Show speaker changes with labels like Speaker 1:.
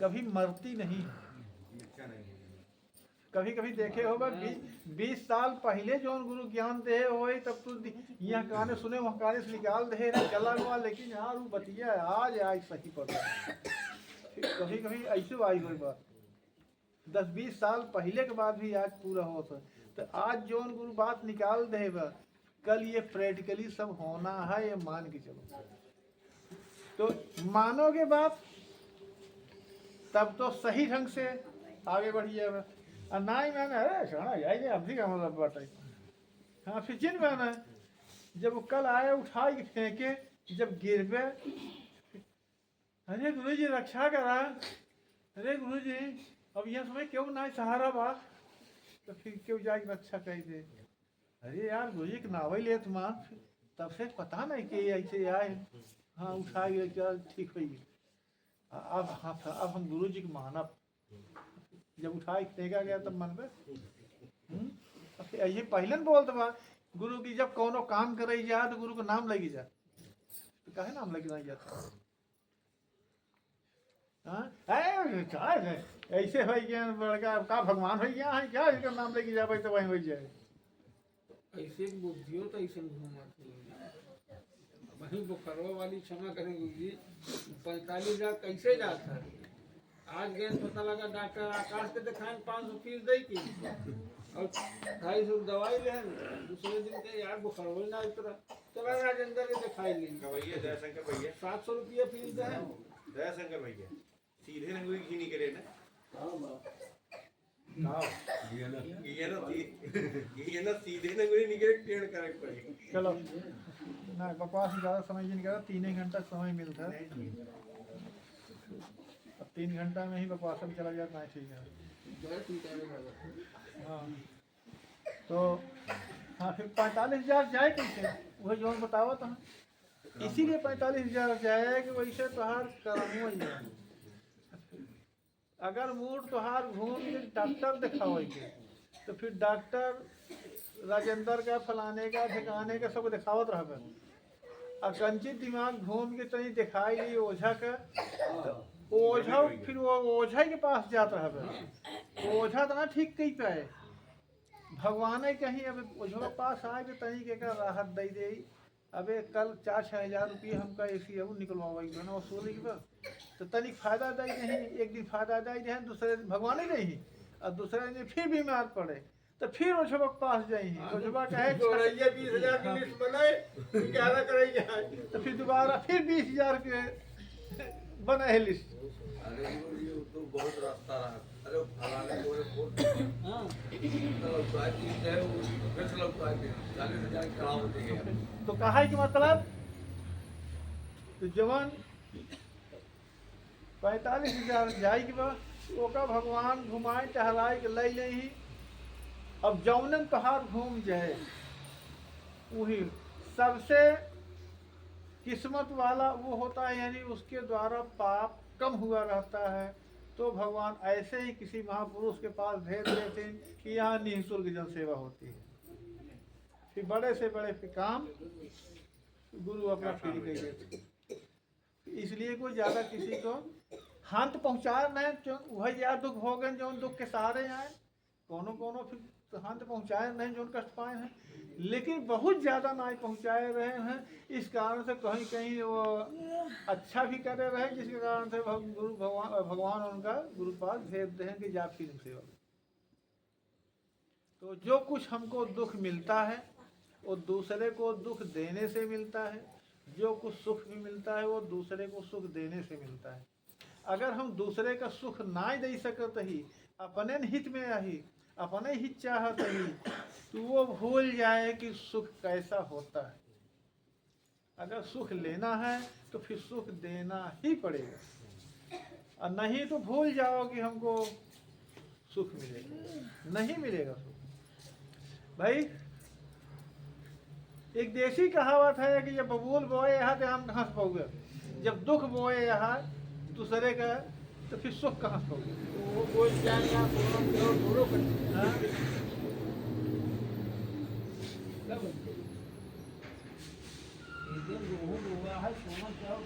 Speaker 1: कभी मरती नहीं। कभी कभी देखे होगा 20 साल पहले जो गुरु ज्ञान दे हो तब तो यहाँ गाने सुने वहाँ गाने से निकाल दे चला हुआ, लेकिन यार वो बतिया आज सही पड़ रहा है। कभी कभी ऐसे आई हुई बात 10-20 साल पहले के बाद भी आज पूरा हो तो आज जो गुरु बात निकाल दे कल ये प्रैक्टिकली सब होना है, ये मान के चलो। तो मानोगे बात तब तो सही ढंग से आगे बढ़िए। ना ही मैंने अरे सोना जाइए अभी का मतलब बात। हाँ फिर जिन मैंने जब वो कल आए उठा के फेंके, जब गिर गए, अरे गुरु जी रक्षा करा, अरे गुरु जी अब यह समय क्यों ना सहारा बा, तो फिर क्यों जाके रक्षा कर दे। अरे यार गुरु जी के नावल ले तुम तब से पता नहीं कि ऐसे आए। हाँ उठा गए क्या ठीक हो गया। अब हाँ अब हम गुरु जी के मानब, जब उठाई फेंका गया तब मन पे ये पहले बोलते बा गुरु की जब कोनो काम करे जा तो गुरु को नाम लगी जा, तो काहे नाम लगी नहीं जाता। हाँ ऐसे हो गया बड़का का भगवान हो गया है क्या, इसका नाम लेके जाए तो वहीं हो जाए।
Speaker 2: ऐसे बुद्धियों तो ऐसे घूमती वहीं बुखारो वाली क्षमा करेंगे 45,000 कैसे जाता है। आज गए पता लगा डॉक्टर आकाश के दिखाए 500 फीस दे की और 250 दवाई ले, दूसरे दिन के यार बुखार हो ना इतना चला राजेंद्र के दिखाई ली
Speaker 3: भैया दयाशंकर भैया
Speaker 2: 700 रुपया फीस दे।
Speaker 3: दयाशंकर भैया सीधे नंगुरी घी नहीं करे ना। ये ना सीधे नंगुरी नहीं करे टेढ़ करे पड़ेगा।
Speaker 1: चलो ना बकवास ज़्यादा समय नहीं करा, 3 ही घंटा समय मिलता है। अब 3 घंटा में ही बकवास में चला जाता है। ठीक है हाँ तो हाँ फिर 45,000 जाए कैसे, वही जो बताओ तो इसीलिए 45,000 जाए कि वैसे तोहार करम हो जाए। अगर मूड तोहार घूम के डॉक्टर दिखाओगे तो फिर डॉक्टर राजेंद्र का फलाने का ठिकाने का सब दिखावत रह। और कंचित दिमाग घूम के तनी दिखाई ली ओझा का, तो ओझा फिर वो ओझा के पास जाता है। ओझा तो ना ठीक कही पाए, भगवान कहीं अब ओझा के पास आए के तरीके का राहत दे दे। अबे कल 4-6 हज़ार रुपये हमका ऐसी अब निकलवाई ना वसूली के तो तनिक फायदा दे नहीं, एक दिन फायदा दे रहे दूसरे दिन भगवान नहीं, और दूसरे दिन फिर बीमार पड़े तो फिर ओझा के पास जाए। ओझा कहे
Speaker 2: 20,000 की लिस्ट बनाए क्या करेंगे
Speaker 1: तो फिर दोबारा फिर 20,000 के बना है लिस्ट।
Speaker 3: अरे ये तो बहुत रास्ता रहा। अरे फलाने को बहुत
Speaker 2: हाँ
Speaker 1: तो कहा कि मतलब तो जवान 45,000 जाए कि ओका भगवान घुमाए टहलाए के ले ही। अब जौनन पहाड़ घूम जाए वही सबसे किस्मत वाला वो होता है, यानी उसके द्वारा पाप कम हुआ रहता है। तो भगवान ऐसे ही किसी महापुरुष के पास भेज देते हैं कि यहाँ निःशुल्क जन सेवा होती है। फिर बड़े से बड़े काम गुरु अपना फ्री कर देते। इसलिए कोई ज़्यादा किसी को हाथ पहुँचाए नहीं, वही यार दुख हो गए जो दुख के सहारे आए, कोनो फिर हाथ पहुँचाए नहीं जो कष्ट पाए हैं, लेकिन बहुत ज़्यादा ना पहुँचाए रहे हैं। इस कारण से कहीं कहीं वो अच्छा भी करे रहे, जिसके कारण से गुरु भगवान उनका गुरु पास भेज दें कि जा फिर सेवा। तो जो कुछ हमको दुख मिलता है वो दूसरे को दुख देने से मिलता है, जो कुछ सुख भी मिलता है वो दूसरे को सुख देने से मिलता है। अगर हम दूसरे का सुख ना दे सकत ही, अपने हित में रही, अपने ही चाहत ही, तो वो भूल जाए कि सुख कैसा होता है। अगर सुख लेना है तो फिर सुख देना ही पड़ेगा, और नहीं तो भूल जाओ कि हमको सुख मिलेगा, नहीं मिलेगा सुख। भाई एक देसी कहावत है कि जब बबूल बोए यहाँ तो हम कहाँ से पाओगे, जब दुख बोए यहाँ दूसरे का तो फिर सुख कहाँ से पाओगे।
Speaker 2: वो बोल जाए या बोलो
Speaker 1: हाँ?
Speaker 2: एकदम रोहू रोआ है सोना चाहो